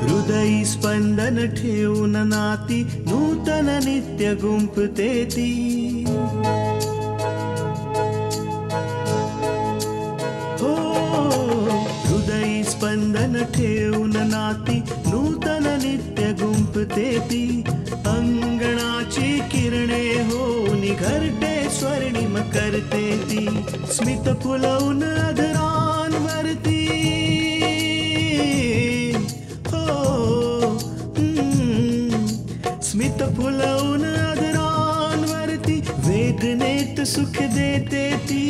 हृदयी स्पंदन ठेवून नाती नूतन नित्य गुंफते ती हो हृदयी स्पंदन ठेवून नाती नूतन नित्य गुंफते ती अंगणाची किरणे होऊन घरटे स्वर्णिम करते ती स्मित फुलवून अधरांवरती स्मित फुलवून अधरांवरती वेदनेत सुख देते ती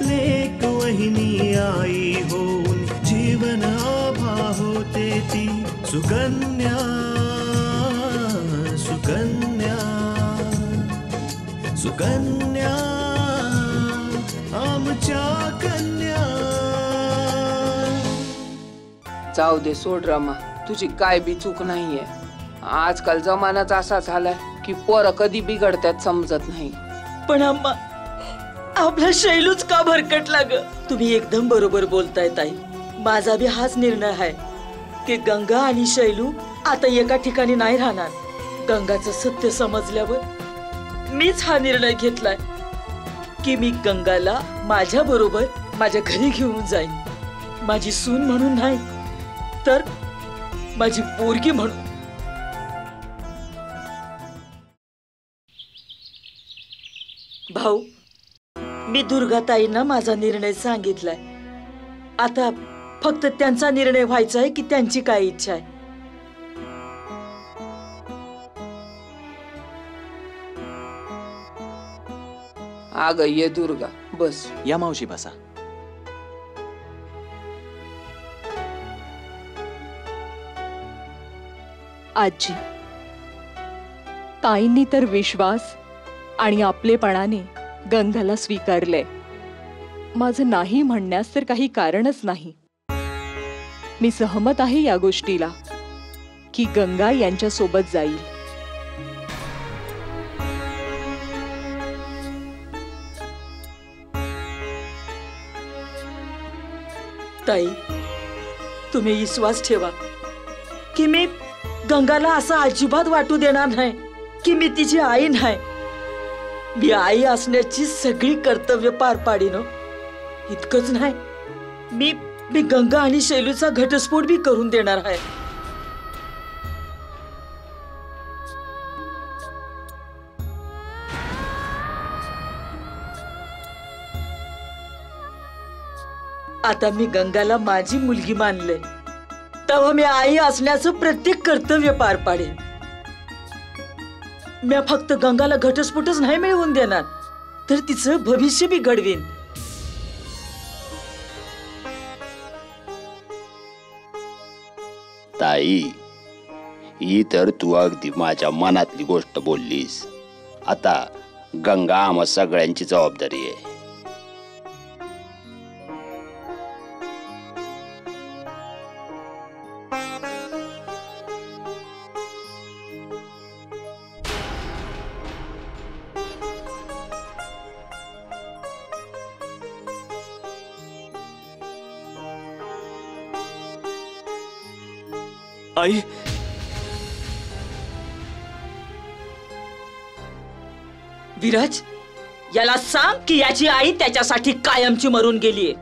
लेक वहिनी आई होऊन जीवन आभा होते ती सुकन्या सुकन्या सुकन्या आमच्या कन्या. जाऊ दे सोड रमा, तुझी काय बी चूक नाहीये. आजकाल जमानाच असा झालाय की पोरं कधी बिघडतात समजत नाही. पण अम्मा, आपला शैलूच का भरकटला ग? तुम्ही एकदम बरोबर बोलताय ताई. माझा बी हाच निर्णय आहे की गंगा आणि शैलू आता एका ठिकाणी नाही राहणार. गंगाचं सत्य समजल्यावर मीच हा निर्णय घेतलाय की मी गंगाला माझ्या बरोबर माझ्या घरी घेऊन जाईन. माझी सून म्हणून नाही तर माझी पोरगी म्हणून. भाऊ, मी दुर्गाताईंना माझा निर्णय सांगितलाय. आता फक्त त्यांचा निर्णय व्हायचा आहे की त्यांची काय इच्छा आहे. अगं ये दुर्गा, बस. या मावशी बसा. आजी, ताईंनी तर विश्वास आणि आपलेपणाने गंगाला स्वीकारले. माझं नाही म्हणण्यास तर काही कारणच नाही. मी सहमत आहे या गोष्टीला की गंगा यांच्या सोबत जाईल. ताई, तुम्ही विश्वास ठेवा की मी गंगाला असं अजिबात वाटू देणार नाही की मी तिची आई नाही. मी आई असण्याची सगळी कर्तव्य पार पाडीन. इतकंच नाही, मी गंगा आणि शैलूचा घटस्फोट भी करून देणार आहे. आता मी गंगाला माझी मुलगी मानले, तेव्हा मी आई असण्याचं प्रत्येक कर्तव्य पार पाडेन. मी फक्त गंगाला घटस्फोटच नाही मिळवून देणार तर तिचं भविष्य बी घडवीन. ताई, ही तर तू अगदी माझ्या मनातली गोष्ट बोललीस. आता गंगा आम्हा सगळ्यांची जबाबदारी आहे. आई, विराज, याला सांग की याची आई त्याच्यासाठी कायमची मरून गेलीये.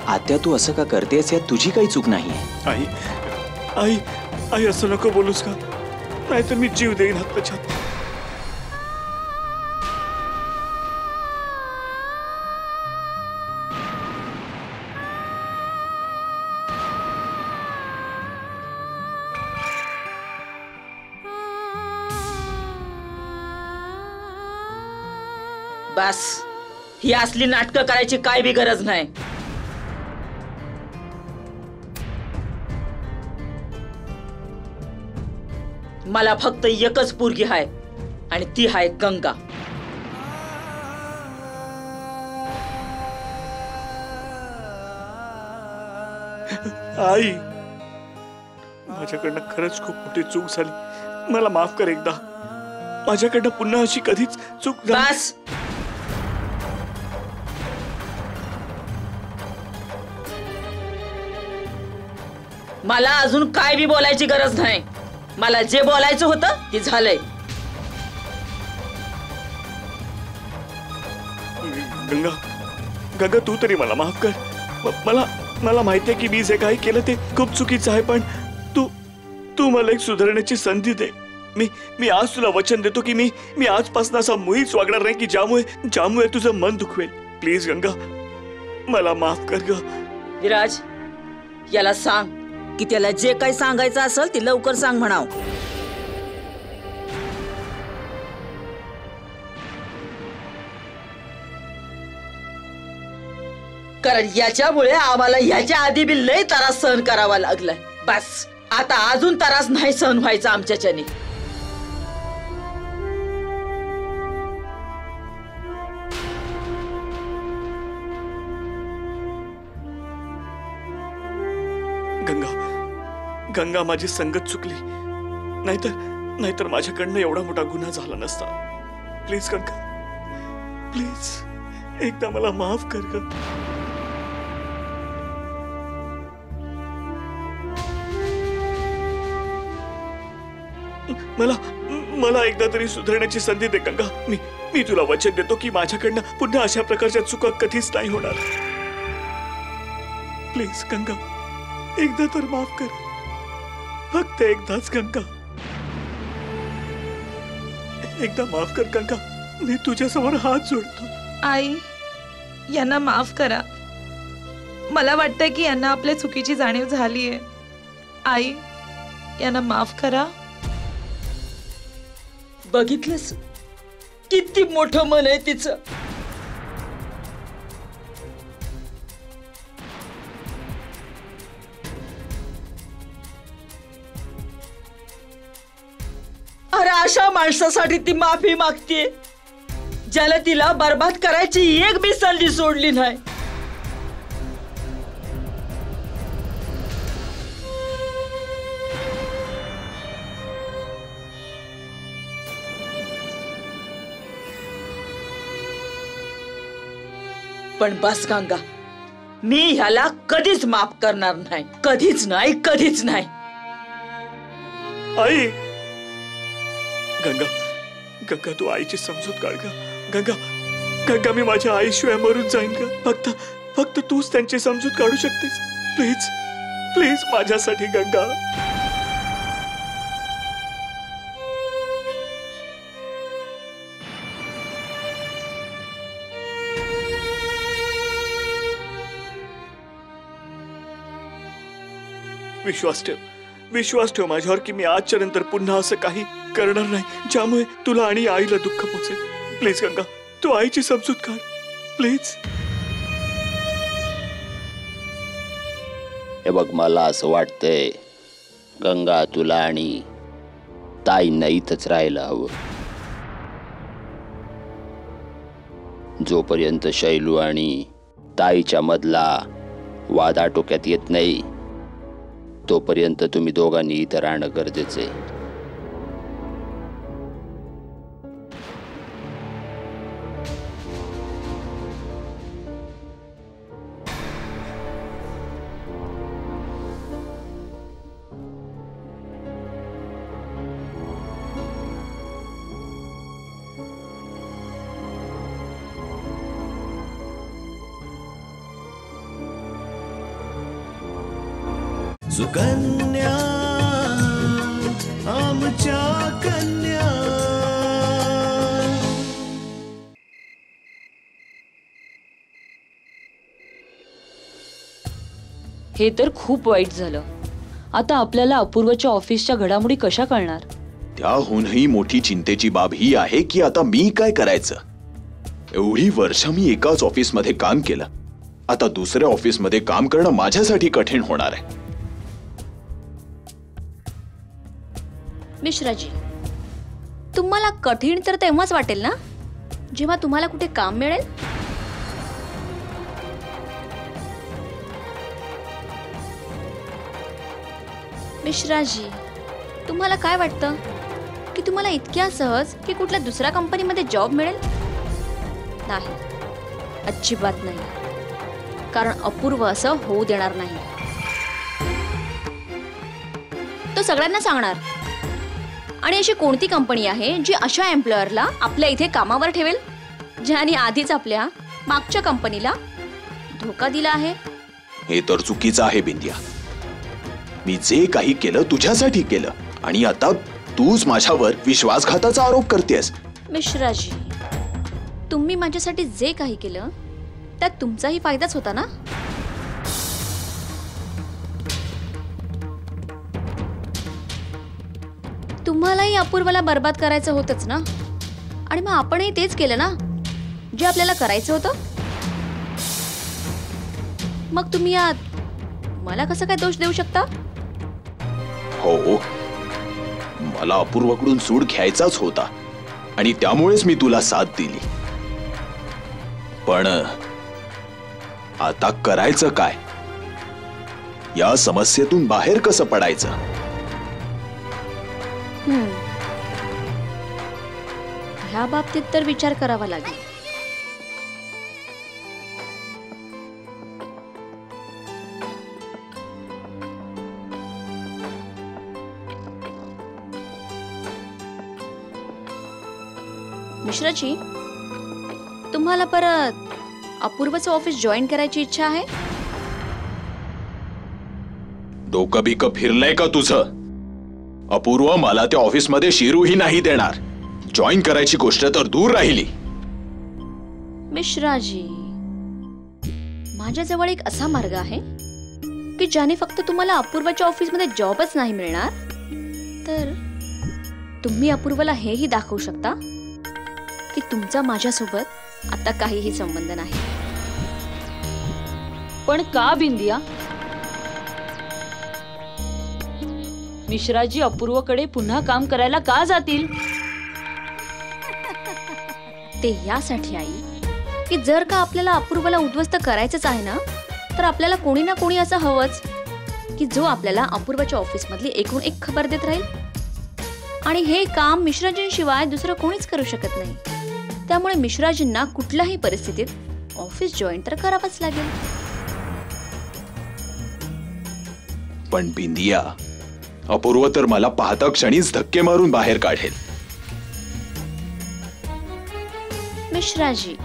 आत्या तू असं का करतेस यात तुझी काही चूक नाहीये. आई आई आई असं नको बोलूस का, नाहीतर मी जीव देईन हाताच्यात. बस, ही असली नाटकं करायची काय बी गरज नाही. मला फक्त एकच पोरगी आहे आणि ती आहे गंगा. आई, माझ्याकडनं खरंच खूप मोठी चूक झाली. मला माफ कर एकदा. माझ्याकडनं पुन्हा अशी कधीच चूक बस. मला अजून काय बी बोलायची गरज नाही. मला जे बोलायचं होतं ते झालंय. गंगा, गंगा तू तरी मला माफ कर. मला मला माहितीये की मी जे काही केलं ते खूप चुकीचं आहे, पण तू मला एक सुधारण्याची संधी दे. मी आज तुला वचन देतो की मी आजपासून असा मुळीच वागणार नाही की ज्यामुळे तुझं मन दुखवेल. प्लीज गंगा, मला माफ कर ग. विराज, याला सांग की त्याला जे काही सांगायचं असेल ते लवकर सांग म्हणाव. कारण याच्यामुळे आम्हाला याच्या आधी बी लय त्रास सहन करावा लागलाय. बस आता अजून त्रास नाही सहन व्हायचा आमच्याच्याने. गंगा, माझी संगत चुकली. नाहीतर माझ्याकडनं एवढा मोठा गुन्हा झाला नसता. प्लीज गंगा, प्लीज एकदा मला माफ कर ग. मला एकदा तरी सुधारण्याची संधी दे गंगा. मी तुला वचन देतो की माझ्याकडनं पुन्हा अशा प्रकारच्या चुका कधीच नाही होणार. प्लीज गंगा, एकदा तर माफ कर. फक्त एकदाच गंगा, एकदा माफ कर गंगा. मी तुझ्यासमोर हात जोडतो. आई, यांना माफ करा. मला वाटतंय की यांना आपल्या चुकीची जाणीव झालीये. आई, यांना माफ करा. बघितलंस किती मोठं मन आहे तिचं. अरे अशा माणसासाठी ती माफी मागते ज्याला तिला बर्बाद करायची एक बी संधी सोडली नाही. पण बस गंगा, मी ह्याला कधीच माफ करणार नाही. कधीच नाही, कधीच नाही. आई, गंगा तू आईची समजूत काढ ग. गंगा मी माझ्या आईशिवाय मरून जाईन ग. फक्त तूच त्यांची समजूत काढू शकतेस. प्लीज माझ्यासाठी गंगा. विश्वास ठेव माझ्यावर की मी आजच्या नंतर पुन्हा असं काही करणार नाही ज्यामुळे तुला आणि आईला दुःख पोचेल. प्लीज गंगा, तू आईची समजूत काढ. प्लीज. हे बघ, मला असं वाटतंय गंगा, तुला आणि ताईंना इथंच राहायला हवं. जोपर्यंत शैलू आणि ताईच्या मधला वाद आटोक्यात येत नाही तोपर्यंत तुम्ही दोघांनी इथं राहणं गरजेचं आहे. सुकन्या आमच्या कन्या. हे तर खूप वाईट झालं. आता आपल्याला अपूर्वच्या ऑफिसच्या घडामोडी कशा कळणार? त्याहूनही मोठी चिंतेची बाब ही आहे की आता मी काय करायचं. एवढी वर्ष मी एकाच ऑफिसमध्ये काम केलं, आता दुसऱ्या ऑफिसमध्ये काम करणं माझ्यासाठी कठीण होणार आहे. मिश्राजी, तुम्हाला कठीण तर तेव्हाच वाटेल ना जेव्हा तुम्हाला कुठे काम मिळेल. मिश्राजी, तुम्हाला काय वाटतं की तुम्हाला इतक्या सहज की कुठल्या दुसऱ्या कंपनीमध्ये जॉब मिळेल? नाही, अजिबात नाही. कारण अपूर्व असं होऊ देणार नाही. तो सगळ्यांना सांगणार. आणि अशी कोणती कंपनी आहे जी अशा एम्प्लॉयरला आपल्या इथे कामावर ठेवेल ज्याने आधीच आपल्या मागच्या कंपनीला धोका दिला आहे? हे तर चुकीचं आहे बिंदिया. मी जे काही केलं तुझ्यासाठी केलं आणि आता तूच माझ्यावर विश्वासघाताचा आरोप करतेस. मिश्राजी, तुम्ही माझ्यासाठी जे काही केलं त्यात तुमचाही फायदाच होता ना. तुम्हालाही अपूर्वाला बर्बाद करायचं होतंच ना. आणि मग आपणही तेच केलं ना जे आपल्याला करायचं होतं. मग तुम्ही यात मला कसं काय दोष देऊ शकता? हो, मला अपूर्वाकडून सूड घ्यायचाच होता आणि त्यामुळेच मी तुला साथ दिली. पण आता करायचं काय? या समस्येतून बाहेर कसं पडायचं? ह्या बाबतीत तर विचार करावा लागेल. मिश्राजी, तुम्हाला परत अपूर्वचं ऑफिस जॉईन करायची इच्छा आहे? डोकं बिकं फिरलंय का तुझं? अपूर्व मला त्या ऑफिसमध्ये शिरूही नाही देणार. जॉईन करायची गोष्ट तर दूर राहिली. मिश्राजी, माझ्याजवळ एक असा मार्ग आहे की ज्याने फक्त तुम्हाला अपूर्वाच्या ऑफिसमध्ये जॉबच नाही मिळणार, तर तुम्ही अपूर्वाला हेही दाखवू शकता की तुमचा माझ्यासोबत आता काहीही संबंध नाही. पण का बिंदिया? मिश्राजी अपूर्वकडे पुन्हा काम करायला का जातील? ते यासाठी आई की जर का आपल्याला अपूर्वाला उद्ध्वस्त करायचंच आहे ना, तर आपल्याला कोणी ना कोणी असं हवंच की जो आपल्याला अपूर्वाच्या ऑफिस मधली एकूण एक खबर देत राहील. आणि हे काम मिश्राजींशिवाय दुसरं कोणीच करू शकत नाही. त्यामुळे मिश्राजींना कुठल्याही परिस्थितीत ऑफिस जॉईन तर करावंच लागेल. पण बिंदिया, अपूर्व तर मला पाहता क्षणीच धक्के मारून बाहेर काढेल. मिश्राजी,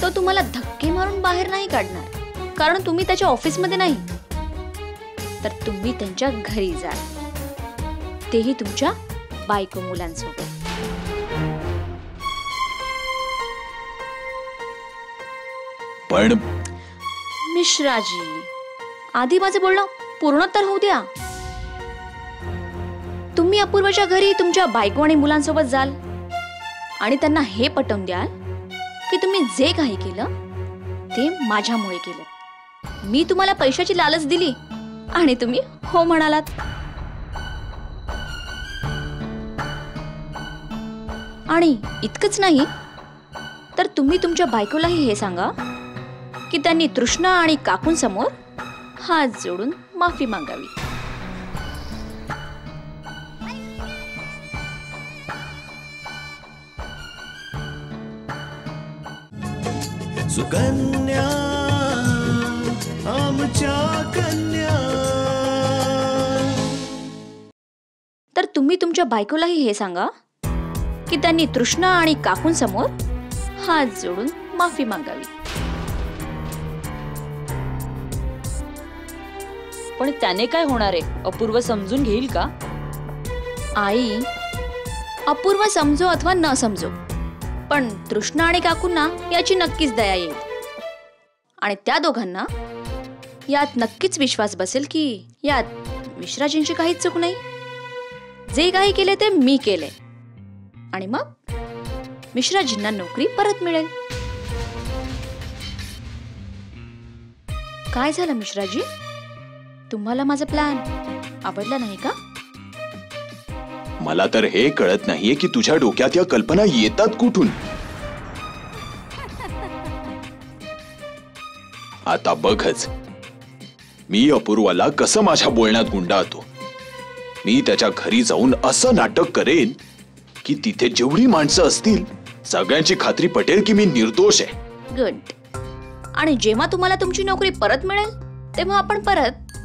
तो तुम्हाला धक्के मारून बाहेर नाही काढणार, कारण तुम्ही त्याच्या ऑफिसमध्ये नाही, तर तुम्ही त्यांच्या घरी जाल, तेही तुमच्या बायको मुलांसोबत. पण मिश्राजी, आधी माझं बोलणं पूर्ण तर होऊ द्या. तुम्ही अपूर्वाच्या घरी तुमच्या बायको आणि मुलांसोबत जाल आणि त्यांना हे पटवून द्याल की तुम्ही जे काही केलं ते माझ्यामुळे केलं. मी तुम्हाला पैशाची लालच दिली आणि तुम्ही हो म्हणालात. आणि इतकंच नाही, तर तुम्ही तुमच्या बायकोलाही हे सांगा की त्यांनी तृष्णा आणि काकूंसमोर हात जोडून माफी मागावी. सुकन्या आमच्या कन्या. तर तुम्ही तुमच्या बायकोलाही हे सांगा की त्यांनी तृष्णा आणि काकूंसमोर हात जोडून माफी मागावी. पण त्याने काय होणार आहे? अपूर्व समजून घेईल का? आई, अपूर्व समजो अथवा न समजो, पण तृष्णा आणि काकूंना याची नक्कीच दया येईल. आणि त्या दोघांना यात नक्कीच विश्वास बसेल की यात मिश्राजींची काहीच चूक नाही. जे काही केले ते मी केले आणि मग मिश्राजींना नोकरी परत मिळेल. काय झालं मिश्राजी? तुम्हाला माझा प्लॅन आवडला नाही का? मला तर हे कळत नाहीये की तुझ्या डोक्यात या कल्पना येतात कुठून. आता बघच मी अपूर्वाला कसं माझ्या बोलण्यात गुंडाळतो. मी त्याच्या घरी जाऊन असं नाटक करेन की तिथे जेवढी माणसं असतील सगळ्यांची खात्री पटेल की मी निर्दोष आहे. गुड. आणि जेव्हा तुम्हाला तुमची नोकरी परत मिळेल तेव्हा आपण परत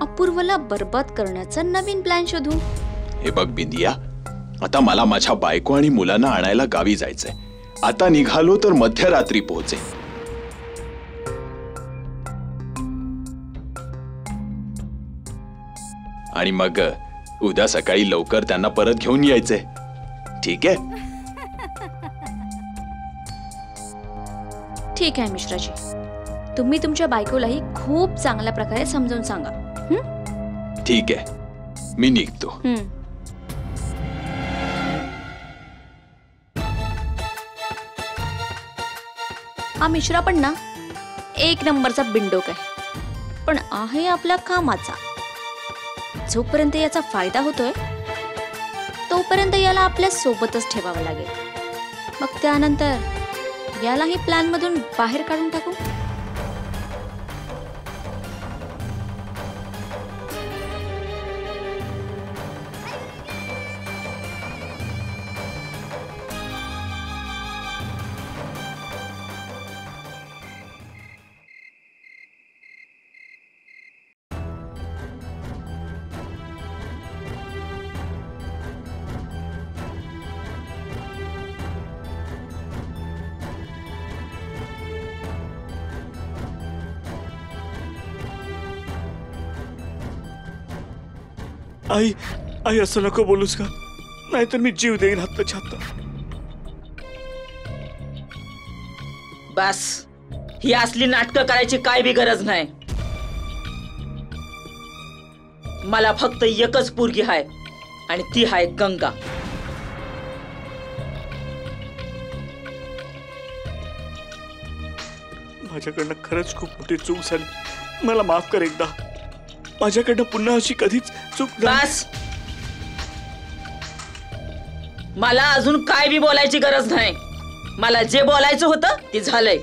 अपूर्वला बर्बाद करण्याचा नवीन प्लॅन शोधू. हे बघ बिंदिया, आता मला माझ्या बायको आणि मुलांना आणायला गावी जायचंय. आता निघालो तर मध्यरात्री पोहोचे. आणि मग उद्या सकाळी लवकर त्यांना परत घेऊन यायचंय. ठीक आहे? ठीक आहे मिश्राजी, तुम्ही तुमच्या बायकोलाही खूप चांगल्या प्रकारे समजावून सांगा. ठीक आहे, मी निघतो. हा मिश्रा पण ना एक नंबरचा बिंडोक आहे, पण आहे आपल्या कामाचा. जोपर्यंत याचा फायदा होतोय तोपर्यंत याला आपल्या सोबतच ठेवावं लागेल. मग त्यानंतर यालाही प्लॅन मधून बाहेर काढून टाकू. आई आई असं नको बोलूस का, नाहीतर मी जीव देईन हाताच्या हातात. बस, ही असली नाटकं करायची काय बी गरज नाही. मला फक्त एकच पोरगी आहे आणि ती आहे गंगा. माझ्याकडनं खरंच खूप मोठी चूक झाली. मला माफ कर एकदा. माझ्याकडनं पुन्हा अशी कधीच चूक बस, मला अजून काय बी बोलायची गरज नाही. मला जे बोलायचं होतं ते झालंय.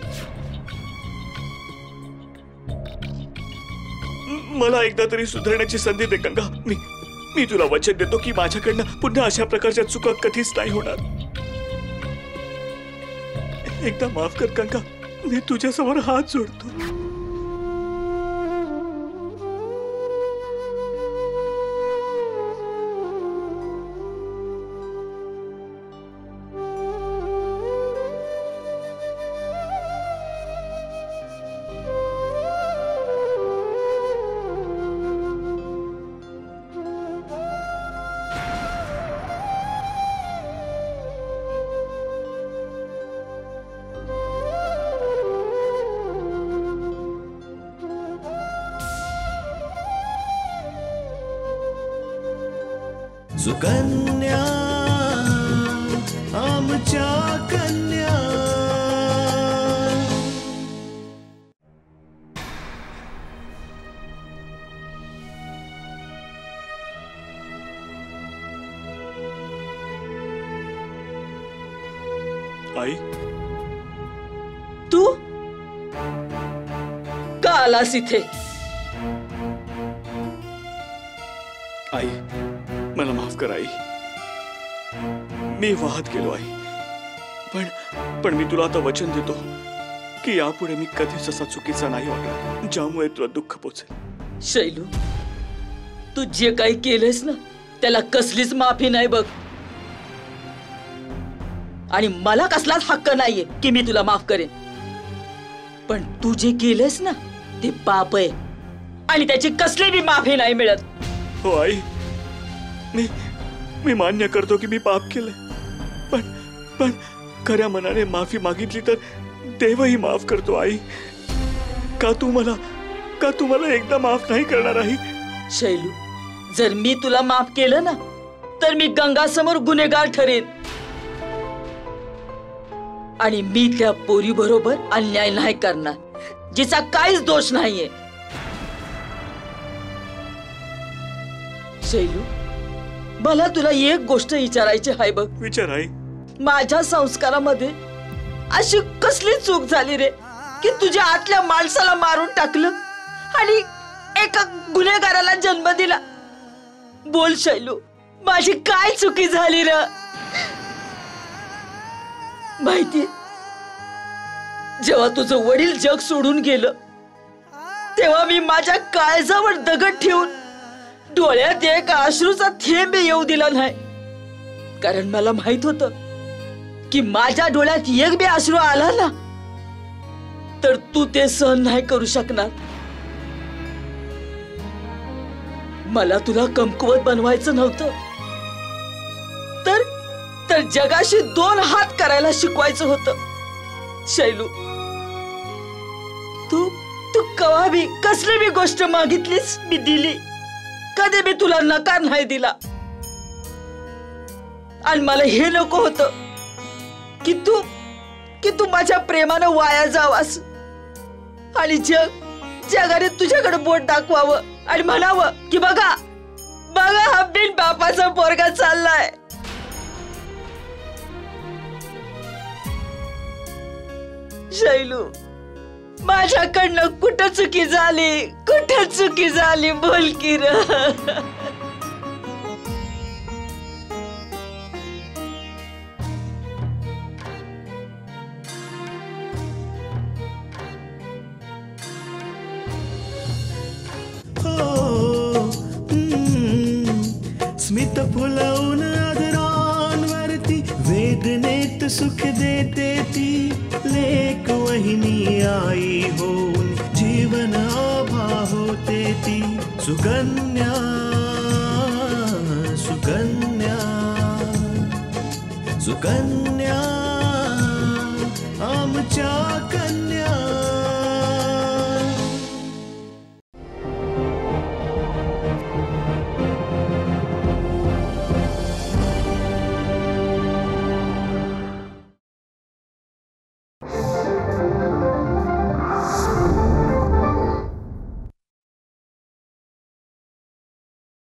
मला एकदा तरी सुधारण्याची संधी दे गंगा. मी तुला वचन देतो की माझ्याकडनं पुन्हा अशा प्रकारच्या चुका कधीच नाही होणार. एकदा माफ कर गंगा. मी तुझ्यासमोर हात जोडतो. सुकन्या आमच्या कन्या. आई, तू का आलास इथे? आई मला माफ कर आई. मी वाहत गेलो आई. पण मी तुला आता वचन देतो की यापुढे मी कधीच असा चुकीचा नाही वागणार ज्यामुळे तुला दुःख पोचेल. शैलू, तू जे काही केलंस ना त्याला कसलीच माफी नाही बघ. आणि मला कसलाच हक्क नाहीये की मी तुला माफ करेन. पण तू जे केलंस ना ते पाप आहे आणि त्याची कसली बी माफी नाही मिळत. हो आई, मी मान्य करतो की मी पाप केलंय. पण खऱ्या मनाने माफी मागितली तर देवही माफ करतो आई. का तू मला एकदा माफ नाही करणार आई? शैलू, जर मी तुला माफ केलं ना तर मी गंगासमोर गुन्हेगार ठरेन. आणि मी त्या पोरी बरोबर अन्याय नाही करणार जिचा काहीच दोष नाहीये. शैलू, मला तुला एक गोष्ट विचारायची आहे बघ. विचार आई. माझ्या संस्कारामध्ये अशी कसली चूक झाली रे की तुझ्या आतल्या माणसाला मारून टाकलं आणि एका गुन्हेगाराला जन्म दिला. बोल शैलू, माझी काय चुकी झाली र? माहिती, जेव्हा तुझं वडील जग सोडून गेलं तेव्हा मी माझ्या काळजावर दगड ठेवून डोळ्यात एक अश्रूचा थेंब येऊ दिला नाही. कारण मला माहित होतं की माझ्या डोळ्यात एक बी अश्रू आला ना तर तू ते सहन नाही करू शकणार. मला तुला कमकुवत बनवायचं नव्हतं, तर जगाशी 2 हात करायला शिकवायचं होतं. शैलू, तू कवा बी कसली बी गोष्ट मागितलीस मी दिली. कधी बी तुला नकार नाही दिला. आणि मला हे नको होतं की तू माझ्या प्रेमानं वाया जावास आणि जगाने तुझ्याकडे बोट दाखवावं आणि म्हणावं की बघा हा बिन बापाचा पोरगा चाललाय. शैलू, माझ्याकडनं कुठं चुकी झाली बोल की र. स्मित फुलवून आदरांवरती वेदनेत सुख देते ती लेक वहिनी आई होऊन जीवन आभा होते ती. सुकन्या सुकन्या सुकन्या आमच्या कन्या.